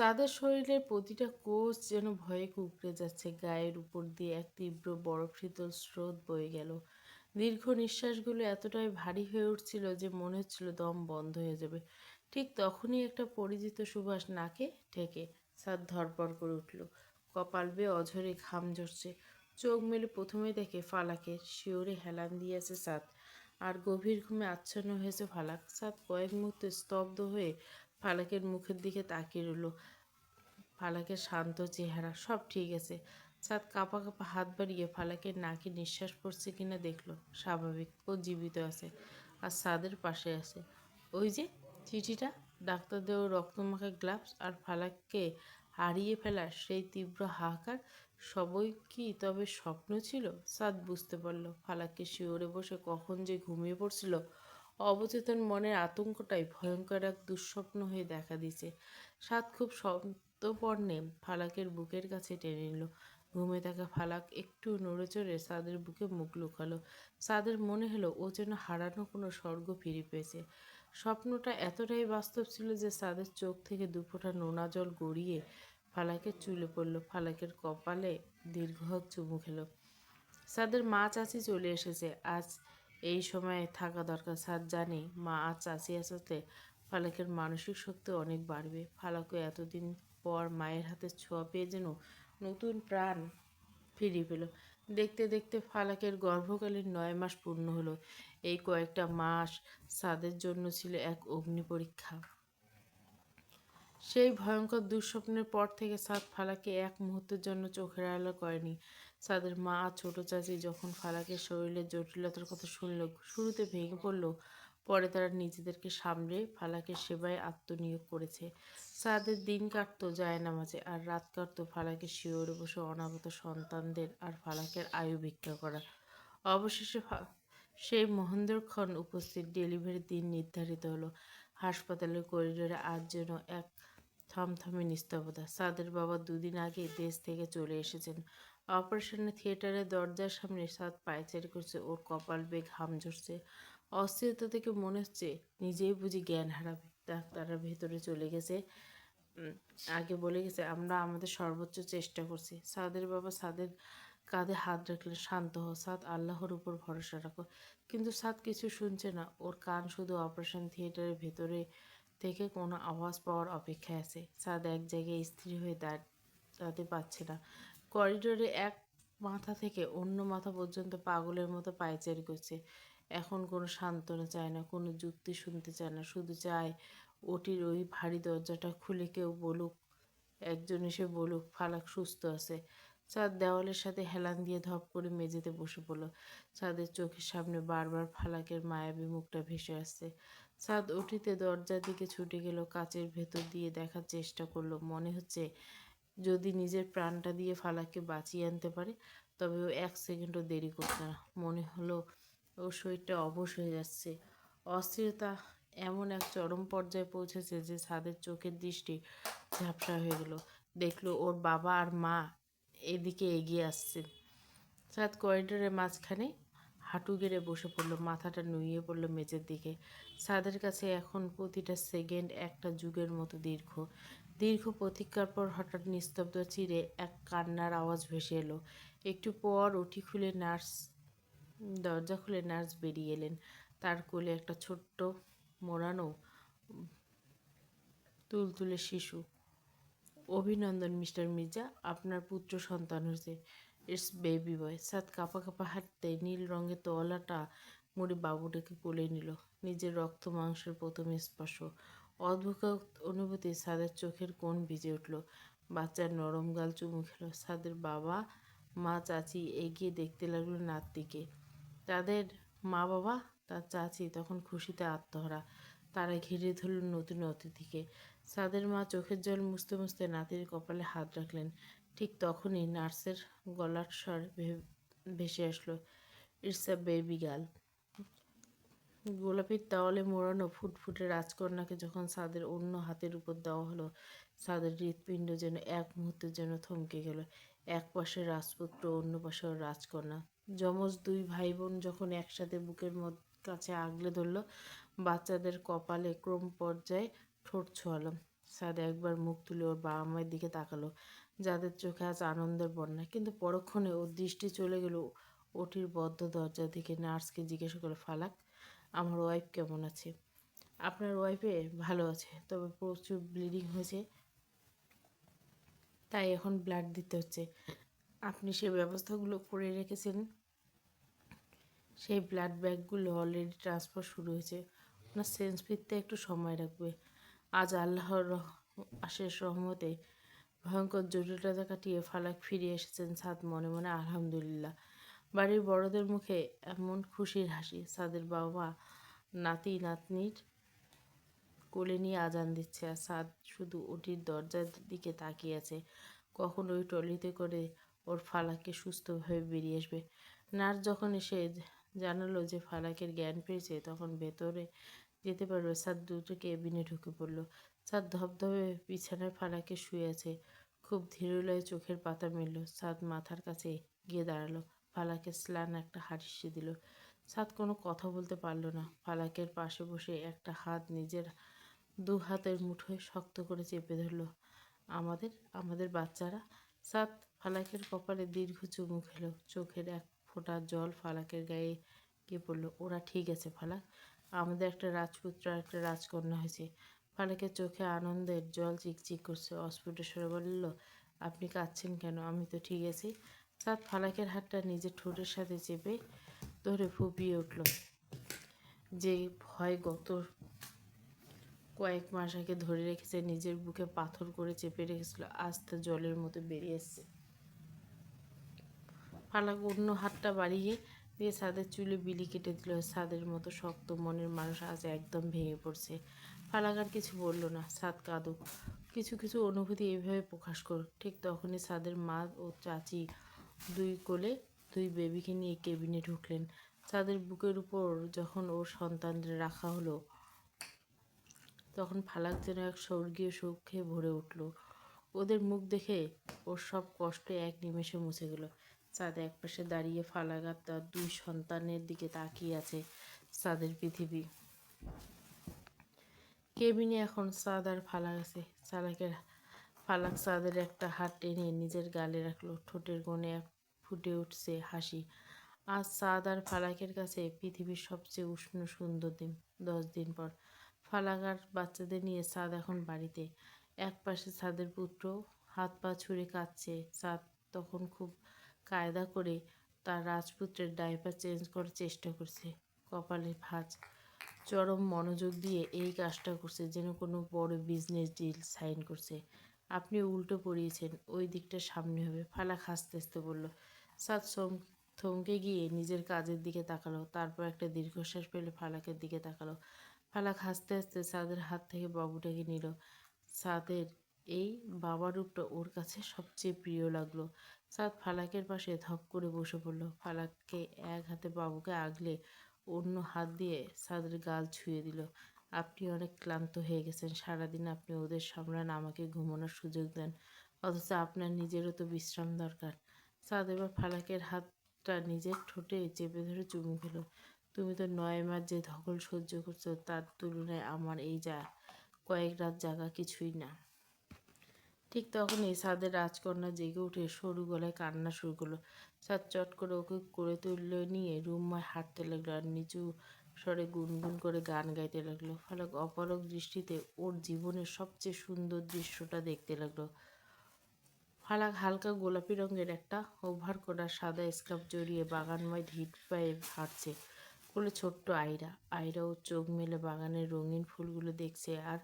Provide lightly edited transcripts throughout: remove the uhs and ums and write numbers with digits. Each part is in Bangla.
সাদের শরীরের প্রতিটা কোষ যেন ভয়ে কুঁকড়ে যাচ্ছে। গায়ের উপর দিয়ে এক তীব্র বরফ শীতল স্রোত বয়ে গেল। দীর্ঘ নিঃশ্বাসগুলো এতটাই ভারী হয়ে উঠছিল যে মনে হচ্ছিল দম বন্ধ হয়ে যাবে। ঠিক তখনই একটা পরিচিত সুবাস নাকে ঠেকে সাদ ধরপড় করে উঠল। কপাল বেয়ে অঝরে ঘাম ঝরছে। চোখ মেলে প্রথমে দেখে ফালাকের শিওরে হেলান দিয়েছে সাদ। আর গভীর ঘুমে আচ্ছন্ন হয়েছে ফালাক। সাদ কয়েক মুহূর্তে স্তব্ধ হয়ে ফালাকের মুখের দিকে তাকিয়ে রইল। ফালাকের শান্ত চেহারা, সব ঠিক আছে। সাদ কাঁপা কাঁপা হাত বাড়িয়ে ফালাকের নাকে নিঃশ্বাস পড়ছে কিনা দেখলো। স্বাভাবিক, ও জীবিত আছে আর সাদের পাশে আছে। ওই যে চিঠিটা, ডাক্তারদের ওই রক্তমাখা গ্লাভস আর ফালাককে হারিয়ে ফেলার সেই তীব্র হাহাকার, সবই কি তবে স্বপ্ন ছিল? সাদ বুঝতে পারল ফালাককে শিওরে বসে কখন যে ঘুমিয়ে পড়ছিল। অবচেতন মনের আতঙ্কটাই ভয়ঙ্কর এক দুঃস্বপ্ন হয়ে দেখা দিছে। সাদ খুব সন্তর্পণে ফালাকের বুকের কাছে টেনে নিল। ঘুমে থাকা ফালাক একটু নড়ে চড়ে সাদের বুকে মুখ লুকালো। সাদের মনে হলো ও যেন হারানো কোনো স্বর্গ ফিরে পেয়েছে। স্বপ্নটা এতটাই বাস্তব ছিল যে সাদের চোখ থেকে দুফোঁটা নোনা জল গড়িয়ে ফালাকের চুলে পড়ল। ফালাকের কপালে দীর্ঘ চুমু খেলো। সাদের মা চাচি চলে এসেছে। আজ এই সময়ে থাকা দরকার। সাদ জানে মা আর চাচি আসাতে ফালাকের মানসিক শক্তি অনেক বাড়বে। ফালাকও এতদিন পর মায়ের হাতে ছোঁয়া পেয়ে যেন নতুন প্রাণ ফিরে পেল। দেখতে দেখতে ফালাকের গর্ভকালীন 9 মাস পূর্ণ হলো। এই কয়েকটা মাস সাদের জন্য ছিল এক অগ্নি পরীক্ষা। সেই ভয়ঙ্কর দুঃস্বপ্নের পর থেকে সাদ ফালাকে এক মুহূর্তের জন্য চোখের আড়াল করেনি। সাদের মা আর ছোট চাচি যখন ফালাকের শরীরের জটিলতার কথা শুনল, শুরুতে ভেঙে পড়ল। পরে তারা নিজেদেরকে সামলে ফালাকের সেবায় আত্মনিয়োগ করেছে। সাদের দিন কাটতো জায়নামাজে আর রাত কাটতো ফালাকের শিওরে বসে অনাগত সন্তানদের আর ফালাকের আয়ু ভিক্ষা করা। অবশেষে সেই মহেন্দ্রক্ষণ উপস্থিত। ডেলিভারির দিন নির্ধারিত হলো। হাসপাতালের করিডোরে আজ যেন এক থমথমে নিস্তব্ধতা। সাদের বাবা 2 দিন আগে দেশ থেকে চলে এসেছেন। অপারেশনের থিয়েটারের দরজার সামনে সাদ পায়চারি করছে। ওর কপাল বেয়ে ঘাম ঝরছে। অস্থিরতা থেকে মনে হচ্ছে নিজেই বুঝি জ্ঞান হারাবে। ডাক্তাররা ভেতরে চলে গেছে। আগে বলে গেছে আমরা আমাদের সর্বোচ্চ চেষ্টা করছি। সাদের বাবা সাদের কাঁধে হাত রাখলেন। শান্ত হও সাদ, আল্লাহর উপর ভরসা রাখো। কিন্তু সাদ কিছু শুনছে না। ওর কান শুধু অপারেশন থিয়েটারের ভেতরে থেকে কোনো আওয়াজ পাওয়ার অপেক্ষায় আছে। সাদ এক জায়গায় স্থির হয়ে দাঁড়াতে পারছে না। করিডোরে এক মাথা থেকে অন্য মাথা পর্যন্ত পাগলের মতো পায়চারি করছে। এখন কোনো সান্ত্বনা চায় না, কোনো যুক্তি শুনতে চায় না, শুধু চায় ওটির ওই ভারী দরজাটা খুলে কেউ বলুক, একজন এসে বলুক ফালাক সুস্থ আছে। চাঁদ দেওয়ালের সাথে হেলান দিয়ে ধপ করে মেঝেতে বসে পড়ল। চাঁদের চোখের সামনে বারবার ফালাকের মায়াবী মুখটা ভেসে আসছে। চাঁদ উঠিতে দরজার দিকে ছুটে গেল। কাচের ভেতর দিয়ে দেখার চেষ্টা করলো। মনে হচ্ছে যদি নিজের প্রাণটা দিয়ে ফালাককে বাঁচিয়ে আনতে পারে তবে ও 1 সেকেন্ডও দেরি করতো না। মনে হলো ওর শরীরটা অবশ হয়ে যাচ্ছে। অস্থিরতা এমন এক চরম পর্যায়ে পৌঁছেছে যে ছাদের চোখের দৃষ্টি ঝাপসা হয়ে গেল। দেখলো ওর বাবা আর মা এদিকে এগিয়ে আসছে। ছাদ করিডোরের মাঝখানে হাঁটু গেড়ে বসে পড়ল। মাথাটা নুইয়ে পড়ল মেঝের দিকে। ছাদের কাছে এখন প্রতিটা সেকেন্ড একটা যুগের মতো দীর্ঘ। দীর্ঘ প্রতীক্ষার পর হঠাৎ নিস্তব্ধ চিরে এক কান্নার আওয়াজ ভেসে এলো। একটু পর দরজা খুলে নার্স বেরিয়ে এলেন। তার কোলে একটা ছোট্ট মোড়ানো তুলতুলে শিশু। অভিনন্দন মিস্টার মির্জা, আপনার পুত্র সন্তান হয়েছে। ইটস বেবি বয়। সাদ কাঁপা কাঁপা হাঁটতে নীল রঙের তোয়ালাটা মুড়ে বাবুটাকে কোলে নিল। নিজের রক্ত মাংসের প্রথম স্পর্শ। অদ্ভুত অনুভূতি। সাদের চোখের কোণ ভিজে উঠল। বাচ্চার নরম গাল চুমু খেল। সাদের বাবা মা চাচি এগিয়ে দেখতে লাগলো নাতনিকে। তাদের মা বাবা তার চাচি তখন খুশিতে আত্মহারা। তারা ঘিরে ধরল নতুন অতিথিকে। সাদের মা চোখের জল মুছতে মুছতে নাতির কপালে হাত রাখলেন। ঠিক তখনই নার্সের গলার স্বর ভেসে আসলো, ইটস আ বেবি গার্ল। গোলাপির তাওয়ালে মোড়ানো ফুটফুটে রাজকন্যাকে যখন সাদের অন্য হাতের উপর দেওয়া হলো, সাদের হৃৎপিণ্ড যেন এক মুহূর্তের জন্য থমকে গেল। এক পাশে রাজপুত্র, অন্য পাশে ওর রাজকন্যা। যমজ 2 ভাই বোন যখন একসাথে বুকের কাছে আগলে ধরল, বাচ্চাদের কপালে ক্রম পর্যায়ে ঠোঁট ছোঁয়ালো। সাদ একবার মুখ তুলে ওর বাবা মায়ের দিকে তাকালো, যাদের চোখে আজ আনন্দের বন্যা। কিন্তু পরক্ষণে ওর দৃষ্টি চলে গেল ওটির বদ্ধ দরজার দিকে। নার্সকে জিজ্ঞাসা করলো, ফালাক, আমার ওয়াইফ কেমন আছে? আপনার ওয়াইফে ভালো আছে, তবে প্রচুর ব্লিডিং হয়েছে, তাই এখন ব্লাড দিতে হচ্ছে। আপনি সেই ব্যবস্থাগুলো করে রেখেছেন? সেই ব্লাড ব্যাগগুলো অলরেডি ট্রান্সফার শুরু হয়েছে। ওনার সেন্স ফিরতে একটু সময় লাগবে। আজ আল্লাহর আশেষ রহমতে ভয়ঙ্কর জটিলতা কাটিয়ে ফালাক ফিরে এসেছেন। সাদ মনে মনে আলহামদুলিল্লাহ। বাড়ির বড়দের মুখে এমন খুশির হাসি। সাদের বাবা নাতি নাতনির কোলে নিয়ে আজান দিচ্ছে, আর সাদ শুধু ওটির দরজার দিকে তাকিয়ে আছে, কখন ওই ট্রলিতে করে ওর ফালাককে সুস্থভাবে বেরিয়ে আসবে। নার্স যখন এসে জানালো যে ফালাকের জ্ঞান ফিরেছে, তখন ভেতরে যেতে পারবে, সাদ দ্রুত কেবিনে ঢুকে পড়ল। সাদ ধবধবে বিছানায় ফালাকে শুয়ে আছে, খুব ধীরলয়ে চোখের পাতা মেলল। সাদ মাথার কাছে গিয়ে দাঁড়ালো, ফালাকে স্লান একটা হাসি দিল। সাদ কোনো কথা বলতে পারল না। ফালাকের পাশে বসে একটা হাত নিজের দু হাতের মুঠোয় শক্ত করে চেপে ধরল। আমাদের আমাদের বাচ্চারা। সাদ ফালাকের কপালে দীর্ঘ চুমু খেলো। চোখের এক ফোঁটা জল ফালাকের গায়ে গিয়ে পড়ল। ওরা ঠিক আছে ফালাক, আমাদের একটা রাজপুত্র আর একটা রাজকন্যা হয়েছে। ফালাকের চোখে আনন্দের জল চিকচিক করছে। অস্ফুট স্বরে বলল, আপনি কাঁদছেন কেন? আমি তো ঠিক আছি। সাদ ফালাকের হাতটা নিজের ঠোঁটের সাথে চেপে ধরে ফুপিয়ে উঠল। যে ভয় গত কয়েক মাস আগে ধরে রেখেছে, নিজের বুকে পাথর করে চেপে রেখেছিল, আজ তা জলের মতো বেরিয়ে এসছে। ফালাক অন্য হাতটা বাড়িয়ে দিয়ে সাদের চুলে বিলি কেটে দিল। সাদের মতো শক্ত মনের মানুষ আজ একদম ভেঙে পড়ছে। ফালাক আর কিছু বলল না। সাদ কাঁদুক, কিছু কিছু অনুভূতি এইভাবে প্রকাশ করুক। ঠিক তখনই সাদের মা ও চাচি দুই কোলে দুই বেবিকে নিয়ে কেবিনে ঢুকলেন। সাদের বুকের উপর যখন ওর সন্তানদের রাখা হলো, তখন ফালাক যেন এক স্বর্গীয় সুখে ভরে উঠল। ওদের মুখ দেখে ওর সব কষ্ট এক নিমেষে মুছে গেল। সাদ একপাশে দাঁড়িয়ে ফালাক আর তার দুই সন্তানের দিকে তাকিয়ে আছে। সাদের পৃথিবী। কেবিনে এখন সাদ আর ফালাক আছে। ফালাক সাদের একটা হাত টেনে নিজের গালে রাখলো। ঠোঁটের কোণে ফুটে উঠছে হাসি। আজ সাদ আর ফালাকের কাছে পৃথিবীর সবচেয়ে উষ্ণ সুন্দর দিন। 10 দিন পর ফালাক আর বাচ্চাদের নিয়ে সাদ এখন বাড়িতে। এক পাশে সাদের পুত্র হাত পা ছুঁড়ে কাঁদছে। সাদ তখন খুব কায়দা করে তার রাজপুত্রের ডাইপার চেঞ্জ করার চেষ্টা করছে। কপালে ভাঁজ, চরম মনোযোগ দিয়ে এই কাজটা করছে, যেন কোনো বড় বিজনেস ডিল সাইন করছে। আপনি উল্টো পড়িয়েছেন, ওই দিকটা সামনে হবে। ফালাক হাসতে হাসতে বলল। সাদ থমকে গিয়ে নিজের কাজের দিকে তাকালো, তারপর একটা দীর্ঘশ্বাস ফেলে ফালাকের দিকে তাকালো। ফালাক হাসতে হাসতে সাদের হাত থেকে বাবুটাকে নিল। সাদের এই বাবা রূপটা ওর কাছে সবচেয়ে প্রিয় লাগলো। সাদ ফালাকের পাশে ধপ করে বসে পড়ল। ফালাককে এক হাতে বাবুকে আগলে অন্য হাত দিয়ে সাদের গাল ছুঁয়ে দিল। আপনি অনেক ক্লান্ত হয়ে গেছেন, সারাদিন আপনি ওদের সামলান, আমাকে ঘুমানোর সুযোগ দেন, অথচ আপনার নিজেরও তো বিশ্রাম দরকার। সাদ এবার ফালাকের হাতটা নিজের ঠোঁটে চেপে ধরে চুমু খেল। তুমি তো 9 মাস যে ধকল সহ্য করছো, তার তুলনায় আমার এই কয়েক রাত জাগা কিছুই না। ঠিক তখনই সাদের রাজকন্যা জেগে উঠে সরু গলায় কান্না শুরু করলো। সাদ চট করে ওকে করে তুলে নিয়ে রুমময় হাঁটতে লাগলো আর নিচু স্বরে গুনগুন করে গান গাইতে লাগলো। ফালাক অপলক দৃষ্টিতে ওর জীবনের সবচেয়ে সুন্দর দৃশ্যটা দেখতে লাগলো। ফালাক হালকা গোলাপি রঙের একটা ওভার করা সাদা স্কার্ফ জড়িয়ে বাগানময় ধীর পায়ে হাঁটছে। কোলে ছোট্ট আয়রা। আয়রাও চোখ মেলে বাগানের রঙিন ফুলগুলো দেখছে আর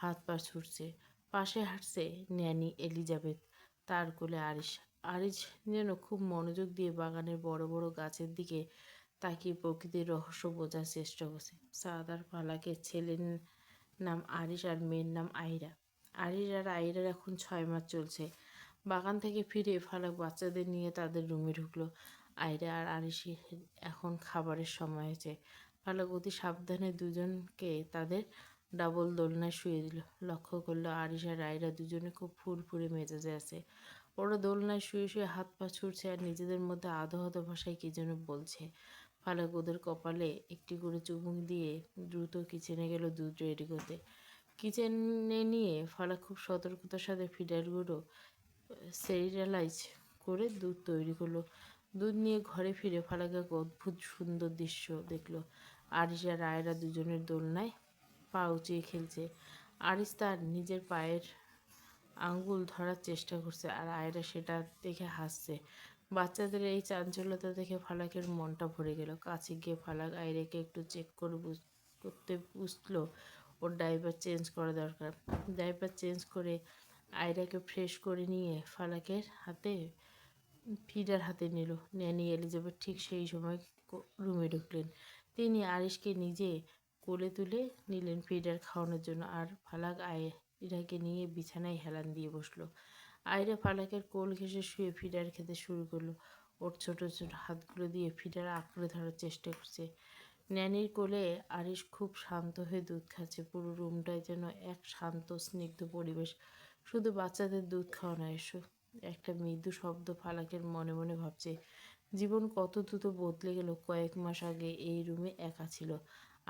হাত পা ছুটছে। পাশে হাঁটছে ন্যানি এলিজাবেথ, তার কোলে আরিশ। আরিশ যেন খুব মনোযোগ দিয়ে বাগানের বড় বড় গাছের দিকে তাকিয়ে প্রকৃতির রহস্য বোঝার চেষ্টা করছে। সাদ আর ফালাকের ছেলের নাম আরিশ আর মেয়ের নাম আয়রা। আরিশ আর আয়রার এখন 6 মাস চলছে। বাগান থেকে ফিরে ফালাক বাচ্চাদের নিয়ে তাদের রুমে ঢুকলো। আয়রা আর আরিশের এখন খাবারের সময় হয়েছে। ফালাক অতি সাবধানে দুজনকে তাদের ডাবল দোলনায় শুয়ে দিল। লক্ষ্য করলো আরিশ আর আয়রা দুজনে খুব ফুরফুরে মেজাজে আছে। ওরা দোলনায় শুয়ে শুয়ে হাত পা ছুটছে আর নিজেদের মধ্যে আধো আধো ভাষায় কি যেন বলছে। ফালাক ওদের কপালে একটি করে চুমুক দিয়ে দ্রুত কিচেনে গেল দুধ রেডি করতে। কিচেনে নিয়ে ফালাক খুব সতর্কতার সাথে ফিডারগুলো স্টেরিলাইজ করে দুধ তৈরি করলো। দুধ নিয়ে ঘরে ফিরে ফালাক এক অদ্ভুত সুন্দর দৃশ্য দেখলো। আরিশ আর আয়রা দুজনের দোলনায় পা উঁচিয়ে খেলছে। আরিশ তার নিজের পায়ের আঙ্গুল ধরার চেষ্টা করছে আর আয়রা সেটা দেখে হাসছে। বাচ্চাদের এই চাঞ্চল্যতা দেখে ফালাকের মনটা ভরে গেল। কাছে গিয়ে ফালাক আয়রাকে একটু চেক করে করতে বুঝলো ওর ডাইপার চেঞ্জ করা দরকার। ডাইপার চেঞ্জ করে আয়রাকে ফ্রেশ করে নিয়ে ফালাকের হাতে ফিডার হাতে নিল। ন্যানি এলিজাবেথ ঠিক সেই সময় রুমে ঢুকলেন। তিনি আরিশকে নিজে কোলে তুলে নিলেন ফিডার খাওয়ানোর জন্য, আর ফালাক আয়রাকে নিয়ে বিছানায় হেলান দিয়ে বসলো। আয়রা ফালাকের কোল ঘেঁষে শুয়ে ফিডার খেতে শুরু করলো। ওর ছোট ছোট হাতগুলো দিয়ে ফিডার আঁকড়ে ধরার চেষ্টা করছে। ন্যানির কোলে আরিশ খুব শান্ত হয়ে দুধ খাচ্ছে। পুরো রুমটায় যেন এক শান্ত স্নিগ্ধ পরিবেশ। শুধু বাচ্চাদের দুধ খাওয়া নয়, একটা মৃদু শব্দ ফালাকের মনে মনে ভাবছে, জীবন কত দ্রুত বদলে গেল। কয়েক মাস আগে এই রুমে একা ছিল,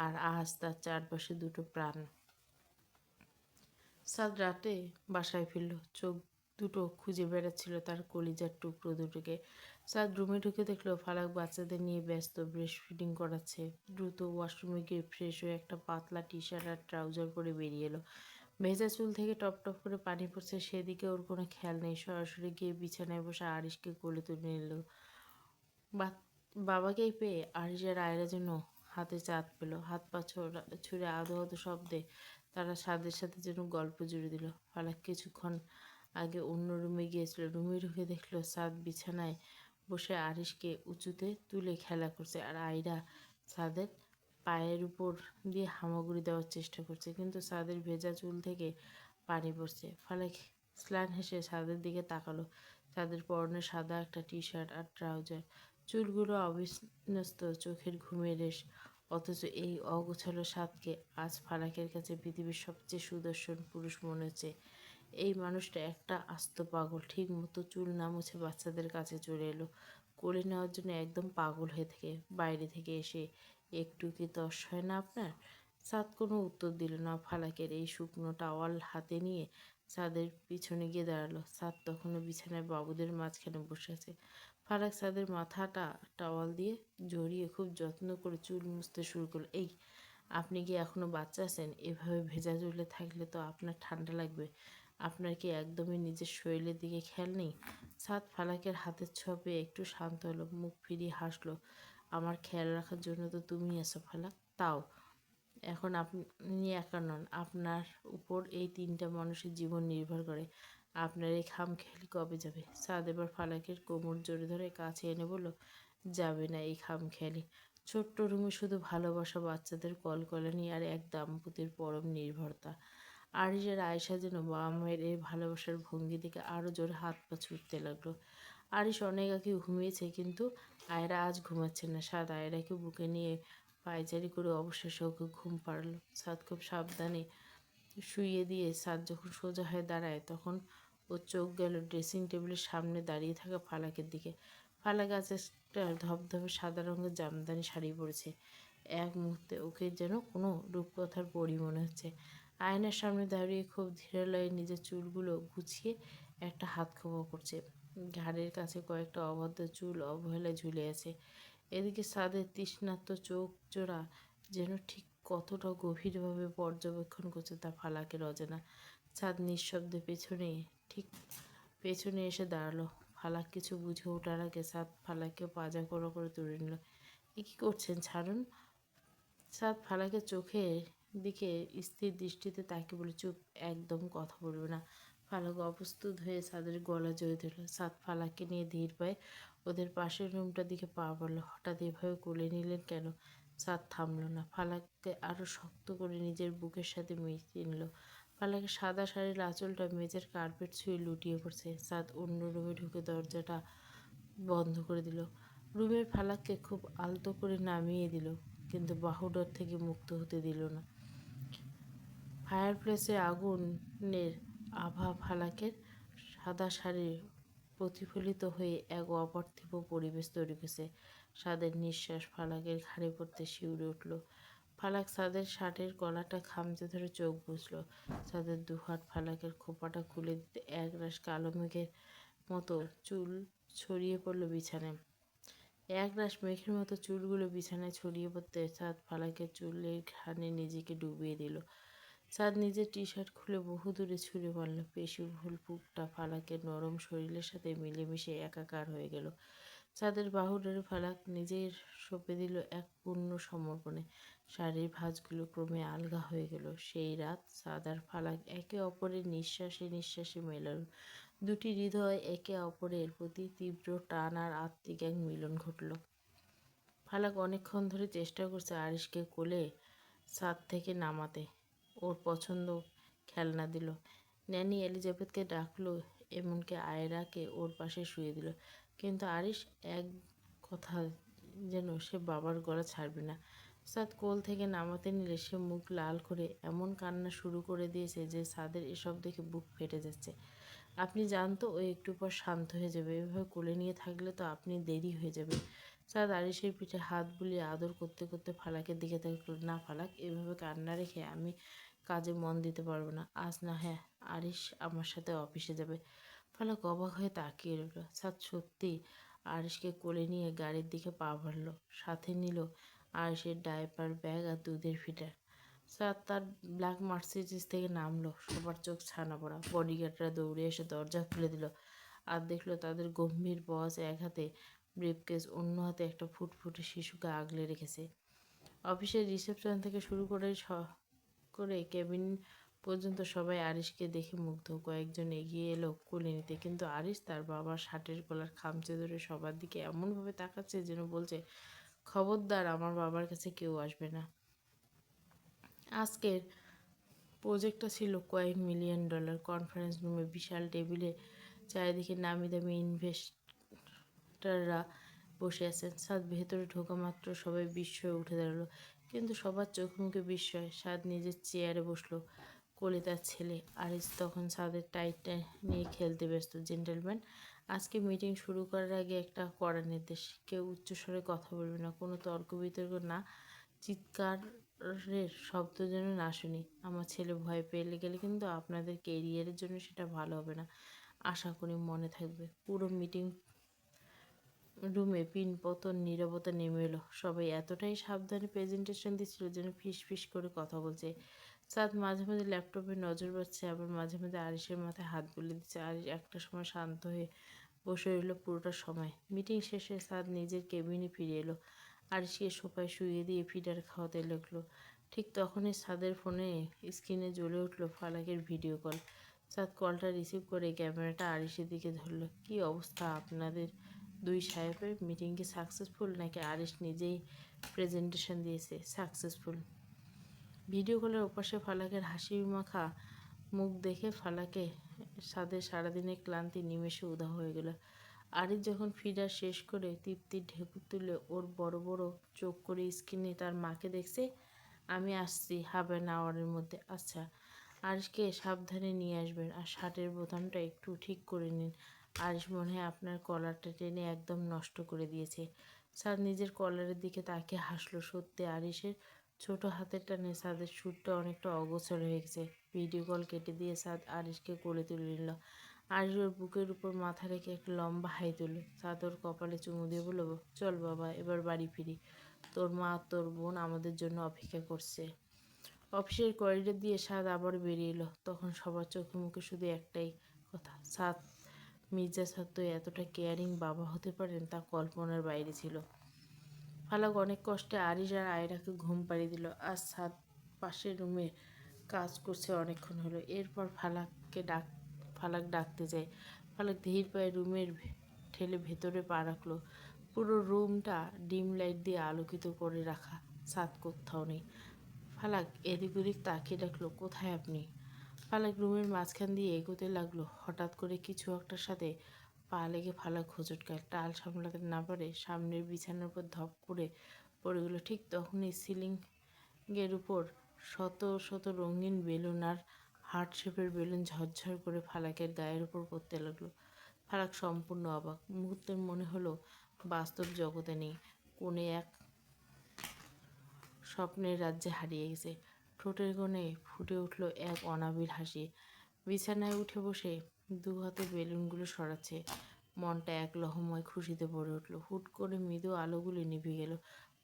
আর আজ তার চারপাশে দুটো প্রাণ। সাদ রাতে বাসায় ফিরল। চোখ দুটো খুঁজে বেড়াচ্ছিল তার কলিজার টুকরো দুটোকে। সাদ রুমে ঢুকে দেখলো ফালাক বাচ্চাদের নিয়ে ব্যস্ত, ব্রেস্ট ফিডিং করাচ্ছে। দ্রুত ওয়াশরুমে গিয়ে ফ্রেশ হয়ে একটা পাতলা টি শার্ট আর ট্রাউজার পরে বেরিয়ে এলো। ভেজা চুল থেকে টপ টপ করে পানি পড়ছে, সেদিকে ওর কোনো খেয়াল নেই। সরাসরি গিয়ে বিছানায় বসে আরিশকে কোলে তুলে নিল। বাবাকেই পেয়ে আরিশের আয়রা যেন হাতে চাঁদ পেল। হাত পা ছুঁড়ে আদো আদো শব্দে তারা সাদের সাথে যেন গল্প জুড়ে দিল। ফালাক কিছুক্ষণ আগে অন্য রুমে গিয়েছিল। রুমে ঢুকে দেখলো সাদ বিছানায় বসে আরিশকে উঁচুতে তুলে খেলা করছে, আর আয়রা সাদের পায়ের উপর দিয়ে হামাগুড়ি দেওয়ার চেষ্টা করছে, কিন্তু সাদের ভেজা চুল থেকে পানি পড়ছে। ফালাক স্লান হেসে সাদের দিকে তাকালো। সাদের পরনে সাদা একটা টি শার্ট আর ট্রাউজার, চুলগুলো অবিন্যস্ত, চোখের ঘুমের রেশ। অথচ এই অগোছালো সাদকে আজ ফালাকের কাছে পৃথিবীর সবচেয়ে সুদর্শন পুরুষ মনে হচ্ছে। এই মানুষটা একটা আস্ত পাগল। ঠিক মতো চুল না মুছে বাচ্চাদের কাছে চলে এলো, কোলে নেওয়ার জন্য একদম পাগল হয়ে থাকে। বাইরে থেকে এসে একটু কি তর্স হয় না আপনার? সাদ কোনো উত্তর দিল না। ফালাকের এই শুকনো টাওয়াল হাতে নিয়ে সাদের পিছনে গিয়ে দাঁড়ালো। সাদ তখনও বিছানায় বাবুদের মাঝখানে বসে আছে। ফারাক সাদের মাথাটা টাওয়াল দিয়ে জড়িয়ে খুব যত্ন করে চুল মুছতে শুরু করলো। এই, আপনি কি এখনো বাচ্চা আছেন? এভাবে ভেজা চুলে থাকলে তো আপনার ঠান্ডা লাগবে। আপনার কি একদমই নিজের শরীরের দিকে খেয়াল নেই? সাদ ফালাকের হাতের ছোঁয়া পেয়ে একটু শান্ত হলো, মুখ ফিরিয়ে হাসলো। আমার খেয়াল রাখার জন্য তো তুমি আছো ফালাক। তাও এখন আপনি একা নন, আপনার উপর এই তিনটা মানুষের জীবন নির্ভর করে। আপনার এই খামখেয়ালি কবে যাবে? সাদ এবার ফালাকের কোমর জড়িয়ে ধরে কাছে এনে বলল, যাবে না এই খামখেয়ালি। ছোট্ট রুমে শুধু ভালোবাসা, বাচ্চাদের কলকলানি আর এক দাম্পত্যের পরম নির্ভরতা। আরিশের আয়েশা যেন বাবা মায়ের এই ভালোবাসার ভঙ্গি থেকে আরও জোরে হাত পা ছুটতে লাগলো। আরিশ অনেক আগে ঘুমিয়েছে, কিন্তু আয়রা আজ ঘুমাচ্ছে না। সাদ আয়রাকে বুকে নিয়ে পায়চারি করে অবশেষে ওকে ঘুম পাড়ালো। সাদ খুব সাবধানে শুইয়ে দিয়ে সাদ যখন সোজা হয়ে দাঁড়ায়, তখন ওর চোখ গেল ড্রেসিং টেবিলের সামনে দাঁড়িয়ে থাকা ফালাকের দিকে। ফালাক আজ একটা ধবধবে সাদা রঙের জামদানি শাড়ি পরেছে। এক মুহূর্তে ওকে যেন কোনো রূপকথার পরী মনে হচ্ছে। আয়নার সামনে দাঁড়িয়ে খুব ধীরে লয়ে নিজের চুলগুলো গুছিয়ে একটা হাত খোপা করছে। ঘাড়ের কাছে কয়েকটা অভদ্র চুল অবহেলায় ঝুলে আছে। এদিকে সাদের তৃষ্ণার্ত চোখ জোড়া যেন ঠিক কতটা গভীরভাবে পর্যবেক্ষণ করছে তা ফালাকের অজানা। ছাদ নিঃশব্দে ঠিক পেছনে এসে দাঁড়ালো। ফালাক কিছু বুঝে ওঠার আগে সাদ ফালাককে পাজা করে তুলে নিল। এ কী করছেন? ছাড়ুন। সাদ ফালাকের চোখের দিকে স্থির দৃষ্টিতে তাকিয়ে বলে, চুপ, একদম কথা বলবে না। ফালাক অপ্রস্তুত হয়ে সাদের গলা জড়িয়ে ধরল। সাদ ফালাককে নিয়ে ধীর পায়ে ওদের পাশের রুমটার দিকে পা বাড়ল। হঠাৎ এভাবে কোলে নিলেন কেন? সাদ থামল না, ফালাককে আরও শক্ত করে নিজের বুকের সাথে মিশিয়ে নিল। ফালাকের সাদা শাড়ির আঁচলটা মেঝের কার্পেট ছুঁয়ে লুটিয়ে পড়ছে। সাদ অন্য রুমে ঢুকে দরজাটা বন্ধ করে দিল। রুমের ফালাককে খুব আলতো করে নামিয়ে দিল, কিন্তু বাহুডোর থেকে মুক্ত হতে দিল না। ফায়ারপ্লেসে আগুনের আভা ফালাকের সাদা শাড়ির প্রতিফলিত হয়ে এক অপার্থিব পরিবেশ তৈরি করেছে। সাদের নিঃশ্বাস ফালাকের ঘাড়ে পড়তে শিউরে উঠল। ফালাক সাদের শার্টের কলারটা খামচে ধরে চোখ বুজল। সাদের দুহাত ফালাকের খোপাটা খুলে দিতে একরাশ কালো মেঘের মতো চুল ছড়িয়ে পড়ল বিছানায়। একরাশ মেঘের মতো চুলগুলো বিছানায় ছড়িয়ে পড়তে সাদ ফালাকের চুলের ঘানে নিজেকে ডুবিয়ে দিল। সাদ নিজের টি শার্ট খুলে বহু দূরে ছুঁড়ে মারল। পেশিবহুল বুকটা ফালাকের নরম শরীরের সাথে মিলেমিশে একাকার হয়ে গেল। সাদের বাহু ধরে ফালাক নিজের সঁপে দিল এক পূর্ণ সমর্পণে। শাড়ির ভাঁজগুলো ক্রমে আলগা হয়ে গেল। সেই রাত সাদ আর ফালাক একে অপরের নিঃশ্বাসে নিঃশ্বাসে মেলাল। দুটি হৃদয় একে অপরের প্রতি তীব্র টান আর আত্মিক এক মিলন ঘটল। ফালাক অনেকক্ষণ ধরে চেষ্টা করছে আরিশকে কোলে ছাদ থেকে নামাতে। ওর পছন্দ খেলনা দিল, ন্যানি এলিজাবেথকে ডাকলো, এমনকি আয়রাকে ওর পাশে শুয়ে দিল। কিন্তু আরিশ এক কথা যেন সে বাবার গলা ছাড়বে না। সাদ কোল থেকে নামাতে নিলে সে মুখ লাল করে এমন কান্না শুরু করে দিয়েছে যে সাদের এসব দেখে বুক ফেটে যাচ্ছে। আপনি জানতো ও একটু পর শান্ত হয়ে যাবে, এভাবে কোলে নিয়ে থাকলে তো আপনি দেরি হয়ে যাবে। সাদ আরিশের পিঠে হাত বুলিয়ে আদর করতে করতে ফালাকের দিকে তাকাল। না ফালাক, এভাবে কান্না রেখে আমি কাজে মন দিতে পারবো না আজ না। হ্যাঁ, আরিশ আমার সাথে অফিসে যাবে। ফালাক অবাক হয়ে তাকিয়ে রইল। সাদ সত্যি আরিশকে কোলে নিয়ে গাড়ির দিকে পা বাড়ল। সাথে নিল আরিশের ডায়পার, ব্যাগ আর দুধের ফিল্টার। সাদ তার ব্ল্যাক মার্সিডিজ থেকে নামলো। সবার চোখ ছানা পড়া। বডিগার্ডরা দৌড়ে এসে দরজা খুলে দিল আর দেখলো তাদের গম্ভীর বস এক হাতে ব্রিফকেস, অন্য হাতে একটা ফুটফুটে শিশুকে আগলে রেখেছে। অফিসের রিসেপশন থেকে শুরু করে কেবিন পর্যন্ত সবাই আরিশকে দেখে মুগ্ধ। কয়েকজন এগিয়ে এলো কোলে নিতে, কিন্তু আরিশ তার বাবার শার্টের কলার খামচে ধরে সবার দিকে এমনভাবে তাকাচ্ছে যেন বলছে, খবরদার আমার বাবার কাছে কেউ আসবে না। আজকের প্রজেক্টটা ছিল কয়েক মিলিয়ন ডলার। কনফারেন্স রুমে বিশাল টেবিলে চারিদিকে নামি দামি ইনভেস্টররা বসে আছেন। সাদ ভেতরে ঢোকা মাত্র সবাই বিস্ময়ে উঠে দাঁড়ালো, কিন্তু সবার চোখ মুখে বিস্ময়। সাদ নিজের চেয়ারে বসলো, কোলে তার ছেলে। আরিশ তখন সাদের টাইটা নিয়ে খেলতে ব্যস্ত। জেন্টলম্যান, আজকে মিটিং শুরু করার আগে একটা কড়া নির্দেশ, কেউ উচ্চস্বরে কথা বলবে না, কোনো তর্ক বিতর্ক না, চিৎকারের শব্দ যেন না শুনি। আমার ছেলে ভয় পেয়ে গেলে কিন্তু আপনাদের কেরিয়ারের জন্য সেটা ভালো হবে না। আশা করি মনে থাকবে। পুরো মিটিং রুমে পিনপতন নীরবতা নেমে এলো। সবাই এতটাই সাবধানে প্রেজেন্টেশন দিচ্ছিল যেন ফিস ফিস করে কথা বলছে। সাদ মাঝে মাঝে ল্যাপটপে নজর পাচ্ছে, আবার মাঝে মাঝে আরিশের মাথায় হাত বুলিয়ে দিচ্ছে। আরিশ একটা সময় শান্ত হয়ে বসে রইল পুরোটা সময়। মিটিং শেষে সাদ নিজের কেবিনে ফিরে এলো। আরিশকে সোফায় শুইয়ে দিয়ে ফিডার খাওয়াতে লাগলো। ঠিক তখনই সাদের ফোনে স্ক্রিনে জ্বলে উঠলো ফালাকের ভিডিও কল। সাদ কলটা রিসিভ করে ক্যামেরাটা আরিশের দিকে ধরলো। কী অবস্থা আপনাদের দুই সাহেবের? মিটিং কি সাকসেসফুল নাকি আরিশ নিজেই প্রেজেন্টেশন দিয়েছে? সাকসেসফুল। ভিডিও কলের ওপাশে ফালাকের হাসি মাখা মুখ দেখে সাদের সারাদিনের ক্লান্তি নিমেষে উধাও হয়ে গেল। আরিশ যখন ফিডার শেষ করে তৃপ্তির ঢেকুর তুলে ওর বড় বড় চোখ করে স্ক্রিনে তার মাকে দেখছে। আমি আসছি হাফ অ্যান আওয়ারের মধ্যে। আচ্ছা, আরিশকে সাবধানে নিয়ে আসবেন, আর শার্টের বোতামটা একটু ঠিক করে নিন। আরিশ মনে হয় আপনার কলারটা টেনে একদম নষ্ট করে দিয়েছে। স্যার নিজের কলারের দিকে তাকিয়ে হাসলো। সত্যি আরিশের ছোট হাতের টানে সাদের সুরটা অনেকটা অগোছল হয়ে গেছে। ভিডিও কল কেটে দিয়ে সাদ আরিশকে কোলে তুলে নিল। আরিশ ওর বুকের উপর মাথা রেখে একটা লম্বা হাই তুলল। সাদ ওর কপালে চুমু দিয়ে বলল, চল বাবা, এবার বাড়ি ফিরি। তোর মা তোর বোন আমাদের জন্য অপেক্ষা করছে। অফিসের করিডোর দিয়ে সাদ আবার বেরিয়ে এলো। তখন সবার চোখে মুখে শুধু একটাই কথা, সাদ মির্জা সত্ত্ব এতটা কেয়ারিং বাবা হতে পারেন তা কল্পনার বাইরে ছিল। ফালাক অনেক কষ্টে আরিশ আর আয়রাকে ঘুম পাড়িয়ে দিল। আজ সাদ পাশের রুমে কাজ করছে অনেকক্ষণ হলো। এরপর ফালাক ডাকতে যায়। ফালাক ধীর পায়ে রুমের ঠেলে ভেতরে পা রাখলো। পুরো রুমটা ডিম লাইট দিয়ে আলোকিত করে রাখা। সাদ কোথাও নেই। ফালাক এদিক ওদিক তাকিয়ে ডাকলো, কোথায় আপনি? ফালাক রুমের মাঝখান দিয়ে এগোতে লাগলো। হঠাৎ করে কিছু একটার সাথে পা লেগে ফালাক হোঁচট খায়। টাল সামলাতে না পারে সামনের বিছানার উপর ধপ করে পড়ে গেল। ঠিক তখনই সিলিংয়ের উপর শত শত রঙিন বেলুন আর হার্ট শেপের বেলুন ঝরঝর করে ফালাকের গায়ের উপর পড়তে লাগলো। ফালাক সম্পূর্ণ অবাক। মুহূর্তের মনে হলো বাস্তব জগতে নেই, কোণে এক স্বপ্নের রাজ্যে হারিয়ে গেছে। ঠোঁটের কোণে ফুটে উঠল এক অনাবিল হাসি। বিছানায় উঠে বসে দু হাতে বেলুনগুলো সরাচ্ছে। মনটা এক লহমায় খুশিতে ভরে উঠল। হুট করে মৃদু আলোগুলি নিভে গেল।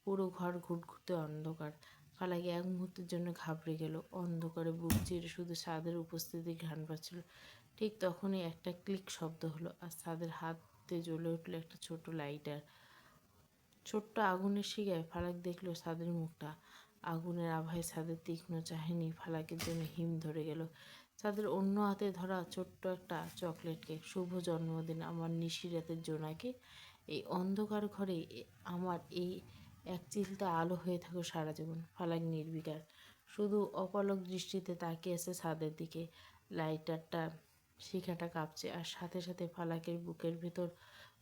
পুরো ঘর ঘুটঘুটে অন্ধকার। ফালাক এক মুহূর্তের জন্য ঘাবড়ে গেল। অন্ধকারে বুক চিরে শুধু ছাদের উপস্থিতি ঘ্রাণ পাচ্ছিল। ঠিক তখনই একটা ক্লিক শব্দ হলো, আর ছাদের হাতে জ্বলে উঠল একটা ছোট লাইটার। ছোট্ট আগুনের শিখায় ফালাক দেখল ছাদের মুখটা। আগুনের আভায় ছাদের তীক্ষ্ণ চাহনি ফালাকের জন্য হিম ধরে গেল। ছাদের অন্য হাতে ধরা ছোট্ট একটা চকলেট কেক। শুভ জন্মদিন আমার নিশিরাতের জোনাকে। এই অন্ধকার ঘরে আমার এই এক চিলতে আলো হয়ে থাকো সারা জীবন। ফালাক নির্বিকার, শুধু অপলক দৃষ্টিতে তাকিয়ে আছে ছাদের দিকে। লাইটারটা শিখাটা কাঁপছে, আর সাথে সাথে ফালাকের বুকের ভেতর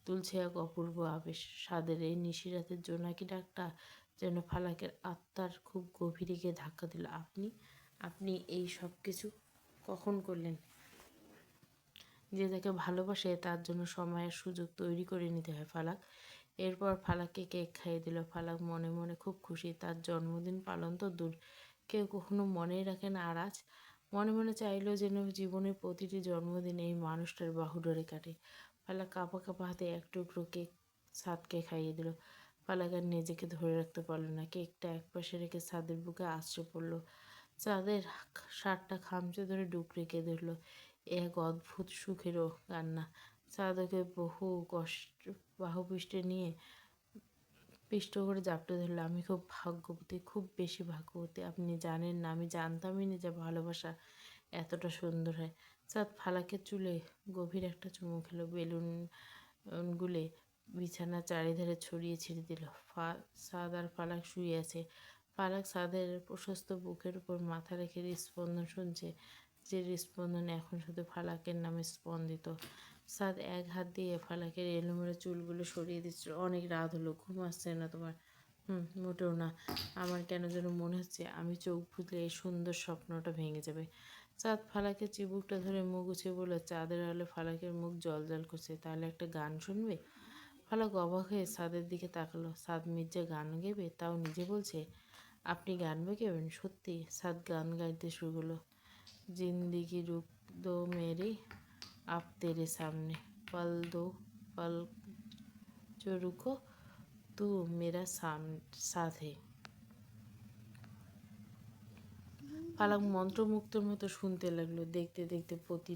তুলছে এক অপূর্ব আবেশ। স্বাদের এই নিশিরাতের জোনাকি ডাকটা যেন ফালাকের আত্মার খুব গভীরে গিয়ে ধাক্কা দিল। আপনি আপনি এই সব কিছু কখন করলেন? যে যাকে ভালোবাসে তার জন্য সময়ের সুযোগ তৈরি করে নিতে হয় ফালাক। এরপর ফালাককে কেক খাইয়ে দিল। ফালাক মনে মনে খুব খুশি। তার জন্মদিন পালন তো দূর, কেউ কখনো মনেই রাখে না। আর আজ মনে মনে চাইলেও যেন জীবনের প্রতিটি জন্মদিন এই মানুষটার বাহুডোরে কাটে। ফালাক কাঁপা কাঁপা হাতে এক টুকরো কেক সাদকে খাইয়ে দিল। ফালাক আর নিজেকে ধরে রাখতে পারল না। কেকটা একপাশে রেখে ছাদের বুকে আছড়ে পড়ল। চাঁদের শার্টটা খামচে ধরে ডুকরে কেঁদে উঠল। এক অদ্ভুত সুখেরও কান্না। চাঁদকে বহু কষ্ট বাহুপৃষ্ঠে নিয়ে পিষ্ট করে জাপটে ধরল। আমি খুব ভাগ্যবতী, খুব বেশি ভাগ্যবতী। আপনি জানেন না, আমি জানতামই না যে ভালোবাসা এতটা সুন্দর হয়। চাঁদ ফালাকের চুলে গভীর একটা চুমু খেলো। বেলুন গুলে বিছানার চারিধারে ছড়িয়ে ছিটিয়ে দিল। চাঁদ আর ফালাক শুয়ে আছে। ফালাক ছাদের প্রশস্ত বুকের উপর মাথা রেখে হৃদস্পন্দন শুনছে, যে হৃদস্পন্দন এখন শুধু ফালাকের নামে স্পন্দিত। সাদ এক হাত দিয়ে ফালাকের এলোমেলো চুলগুলো সরিয়ে দিচ্ছিল। অনেক রাত হলো, ঘুম আসছে না তোমার? মোটেও না। আমার কেন যেন মনে হচ্ছে আমি চোখ বুজলে এই সুন্দর স্বপ্নটা ভেঙে যাবে। চাঁদ ফালাকের চিবুকটা ধরে মুখ গুছিয়ে বলল, চাঁদের আলো ফালাকের মুখ জল করছে। তাহলে একটা গান শুনবে? ফালাক অবাক হয়ে ছাদের দিকে তাকালো। ছাদ মির্জা গান গেবে, তাও নিজে বলছে। আপনি গান গাইবেন? সত্যি? ছাদ গান গাইতে শুরু করলো। जिंदगी रुक दो मेरे आप तेरे सामने पल दो पल जो रुको तू मेरा साथ है। ফালাক মন্ত্রমুগ্ধের মতো শুনতে লাগলো। দেখতে দেখতে প্রতি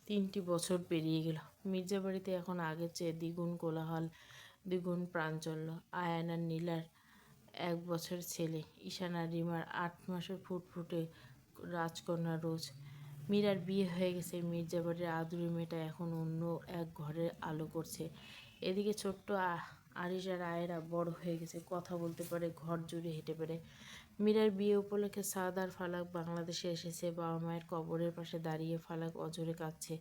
3টি বছর পেরিয়ে গেল। মির্জা বাড়িতে এখন আগের চেয়ে দ্বিগুণ কোলাহল, দ্বিগুণ প্রাঞ্চল্য। আয়ান আর নীলার 1 বছর ছেলে, ঈশান আর রিমার 8 মাসের ফুটফুটে রাজকন্যা রোজ। মীরার বিয়ে হয়ে গেছে। মির্জা বাড়ির আদুরি মেয়েটা এখন অন্য এক ঘরে আলো করছে। এদিকে ছোট্ট আরিশ আর আয়েরা বড় হয়ে গেছে, কথা বলতে পারে, ঘর জুড়ে হেঁটে পারে। মীরার বিয়ে উপলক্ষে সাদ আর ফালাক বাংলাদেশে এসেছে। বাবা মায়ের কবরের পাশে দাঁড়িয়ে ফালাক অঝরে কাঁদছে।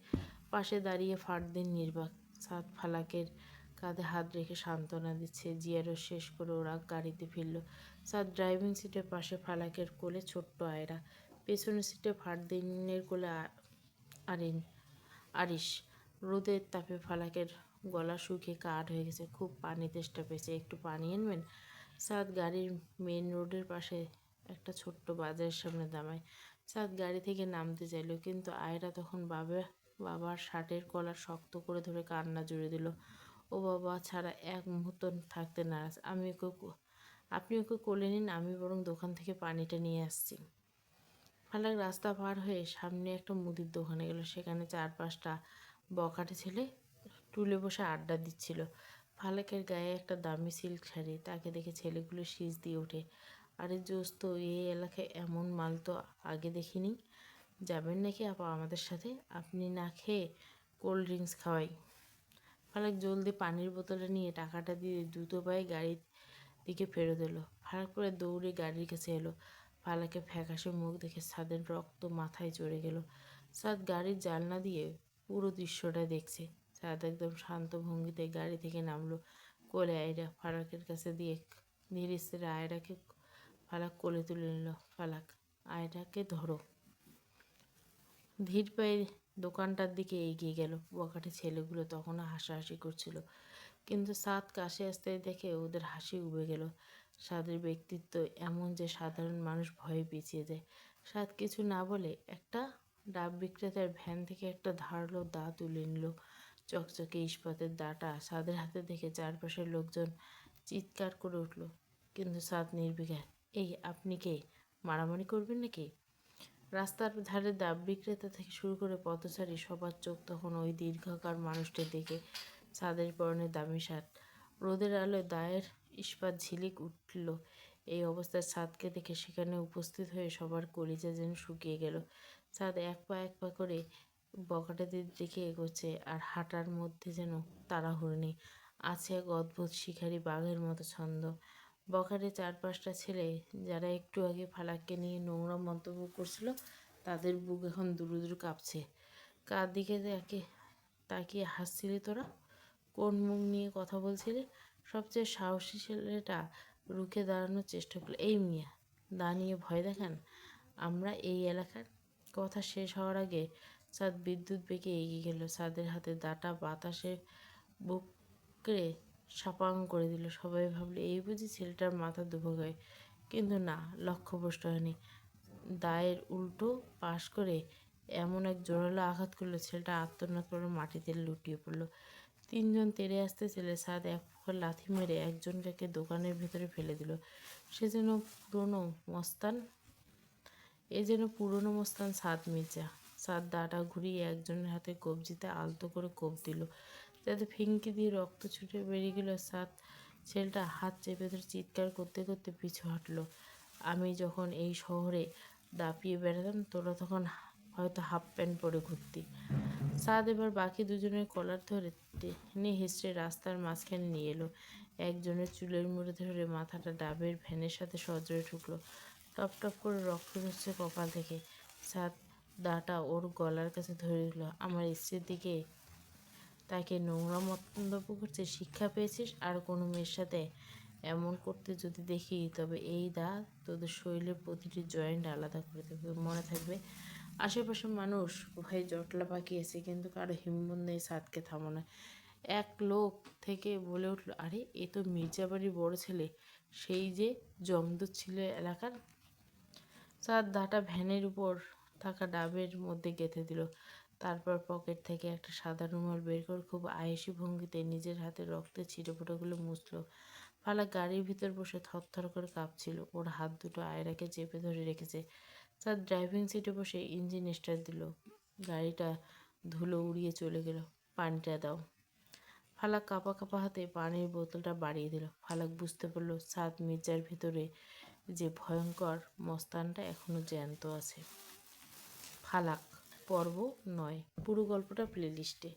পাশে দাঁড়িয়ে ফারদিন নির্বাক। সাদ ফালাকের কাঁধে হাত রেখে সান্ত্বনা দিচ্ছে। জিয়ারও শেষ করে ওরা গাড়িতে ফিরল। সাদ ড্রাইভিং সিটের পাশে, ফালাকের কোলে ছোট্ট আয়রা। পেছনের সিটে ফারদিনের কোলে আরিশ। রোদের তাপে ফালাকের গলা শুকিয়ে কাঠ হয়ে গেছে। খুব পানি তেষ্টা পেয়েছে, একটু পানি আনবেন? সাদ গাড়ির মেন রোডের পাশে একটা ছোট্ট বাজারের সামনে দাঁড়ায়। সাদ গাড়ি থেকে নামতে চাইল, কিন্তু আয়রা তখন বাবার শার্টের কলার শক্ত করে ধরে কান্না জুড়ে দিল। ও বাবা ছাড়া এক মুহূর্ত থাকতে নারাজ। আপনি ওকে কোলে নিন, আমি বরং দোকান থেকে পানিটা নিয়ে আসছি। ফালাক রাস্তা পার হয়ে সামনে একটা মুদির দোকানে গেল। সেখানে 4-5টা বখাটে ছেলে টুলে বসে আড্ডা দিচ্ছিল। ফালাকের গায়ে একটা দামি সিল্ক শাড়ি। তাকে দেখে ছেলেগুলো শীষ দিয়ে ওঠে। আরে দোস্ত, এই এলাকায় এমন মাল তো আগে দেখিনি। যাবেন নাকি আপা আমাদের সাথে? আপনি না খেয়ে কোল্ড ড্রিঙ্কস খাওয়াই। ফালাক জলদি পানির বোতলটা নিয়ে টাকাটা দিয়ে দ্রুত পায়ে গাড়ির দিকে ফেরত এলো। ফালাক পরে দৌড়ে গাড়ির কাছে এলো। ফালাকের ফ্যাকাশে মুখ দেখে ছাদের রক্ত মাথায় চড়ে গেল। ছাদ গাড়ির জানলা দিয়ে পুরো দৃশ্যটা দেখছে। ছাদ একদম শান্ত ভঙ্গিতে গাড়ি থেকে নামলো। কোলে আয়রা ফালাকের কাছে দিয়ে ধীরে স্থিরে আয়রাকে ফালাক কোলে তুলে নিল। ফালাক, আয়রাকে ধরো। ধীর পায়ে দোকানটার দিকে এগিয়ে গেল। বখাটে ছেলেগুলো তখনও হাসাহাসি করছিল, কিন্তু সাদ কাছে আসতে দেখে ওদের হাসি উবে গেল। সাদের ব্যক্তিত্ব এমন যে সাধারণ মানুষ ভয়ে পিছিয়ে যায়। সাদ কিছু না বলে একটা ডাব বিক্রেতার ভ্যান থেকে একটা ধারালো দা তুলে নিল। চকচকে ইস্পাতের দাটা সাদের হাতে দেখে চারপাশের লোকজন চিৎকার করে উঠল। কিন্তু সাদ নির্বিকার। এই আপনি কে? মারামারি করবেন নাকি? রাস্তার ধারে ডাব বিক্রেতা থেকে শুরু করে পথচারী সবার চোখ তখন ওই দীর্ঘকার মানুষটির দিকে। ছাদের পরনে দামি শার্ট, রোদের আলোয় দায়ের ইস্পাত ঝিলিক উঠল। এই অবস্থায় ছাদকে দেখে সেখানে উপস্থিত হয়ে সবার কলিজা যেন শুকিয়ে গেল। ছাদ এক পা করে বখাটেদের দিকে এগোচ্ছে, আর হাঁটার মধ্যে যেন তাড়াহুড়ো নেই। আছে এক অদ্ভুত শিকারী বাঘের মতো ছন্দ। বখাটে চার পাঁচটা ছেলে যারা একটু আগে ফালাককে নিয়ে নোংরা মন্তব্য করছিল, তাদের বুক এখন দুরু দুরু কাঁপছে। কার দিকে তাকিয়ে হাসছিলি তোরা? কোন মুখ নিয়ে কথা বলছিলি? সবচেয়ে সাহসী ছেলেটা রুখে দাঁড়ানোর চেষ্টা করলো। এই মিয়া, দা নিয়ে ভয় দেখান? আমরা এই এলাকার? কথা শেষ হওয়ার আগে ছাদ বিদ্যুৎ বেগে এগিয়ে গেল। ছাদের হাতে দাটা বাতাসে বুকরে সাপাং করে দিল। সবাই ভাবলো এই বুঝি ছেলেটার মাথা দুভোগ হয়। কিন্তু না, লক্ষ্যভ্রষ্ট হয়নি। দায়ের উল্টো পাশ করে এমন এক জোরালো আঘাত করলো, ছেলেটা আত্মনাদ করে মাটিতে লুটিয়ে পড়ল। তিনজন তেড়ে আসতে ছেলে সাদ এক প্রকার লাথি মেরে একজনকে দোকানের ভেতরে ফেলে দিল। সে যেন পুরনো মস্তান পুরনো মস্তান সাদ মির্জা। সাদ দাটা ঘুরিয়ে একজনের হাতে কবজিতে আলতো করে কোপ দিল, যাতে ফিঙ্কি দিয়ে রক্ত ছুটে বেরিয়ে গেল। সাদ ছেলেটা হাত চেপে ধরে চিৎকার করতে করতে পিছু হাঁটলো। আমি যখন এই শহরে দাপিয়ে বেড়াতাম, তোরা তখন হয়তো হাফ প্যান্ট পরে ঘুরতি। সাদ এবার বাকি দুজনের কলার ধরে টেনে হিঁচড়ে রাস্তার মাঝখানে নিয়ে এলো। একজনের চুলের মুড়ে ধরে মাথাটা ডাবের ভ্যানের সাথে সজোরে ঠুকলো। টপ টপ করে রক্ত ঝরছে কপাল থেকে। সাদ দাটা ওর গলার কাছে ধরে দিল। আমার স্ত্রীর দিকে তাকে নোংরা মন্তব্য করছে, শিক্ষা পেয়েছিস? আর কোনো মেয়ের সাথে এমন করতে যদি দেখি, তবে এই দা তোদের শরীরের প্রতিটি জয়েন্ট আলাদা করে দেবে, মনে থাকবে। আশেপাশের মানুষ ভয়ে জটলা পাকিয়েছে, কিন্তু কারো হিম্মত নেই সাদকে থামানো। এক লোক থেকে বলে উঠল, আরে এ তো মির্জাবাড়ির বড় ছেলে, সেই যে জমদূত ছিল এলাকার। সাদ দাটা ভ্যানের উপর থাকা ডাবের মধ্যে গেঁথে দিল। তারপর পকেট থেকে একটা সাদা রুমাল বের করে খুব আয়েসি ভঙ্গিতে নিজের হাতে রক্তের ছিটেফোঁটাগুলো মুছল। ফালা গাড়ির ভিতর বসে থরথর করে কাঁপছিল। ওর হাত দুটো আয়রাকে চেপে ধরে রেখেছে। তার ড্রাইভিং সিটে বসে ইঞ্জিন স্টার্ট দিল। গাড়িটা ধুলো উড়িয়ে চলে গেল। পানিটা দাও। ফালাক কাঁপা কাঁপা হাতে পানির বোতলটা বাড়িয়ে দিল। ফালাক বুঝতে পারল সাদ মির্জার ভিতরে যে ভয়ঙ্কর মস্তানটা এখনো জ্যান্ত আছে। ফালাক পর্ব 9। পুরো গল্পটা প্লেলিস্টে।